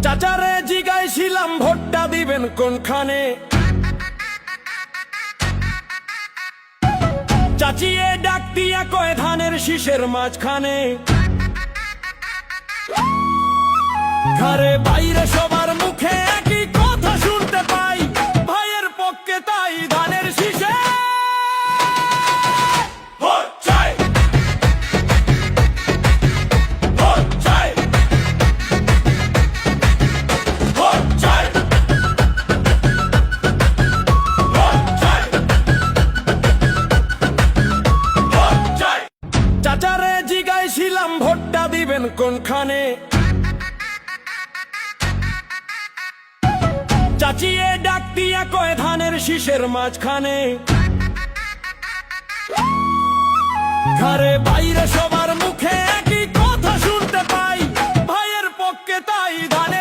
চাচারে জিগাইছিলাম ভোটটা দিবেন কোনখানে, চাচিয়ে ডাক দিয়া কয় ধানের শীষের মাঝখানে। ঘরে বাইরে সবার মুখে একই কথা শুনতে পাই, ভাইয়ের পক্ষে তাই ধানের শীষে ভোট চাই, ভোট চাই, ভোট চাই, ভোট চাই, ভোট চাই। চাচারে জিগাইছিলাম ভোটটা দিবেন কোনখানে, চাচিয়ে ডাক দিয়া কয় ধানের শীষের মাঝখানে। ঘরে বাইরে সবার মুখে একই কথা শুনতে পাই, ভাইয়ের পক্ষে তাই ধানের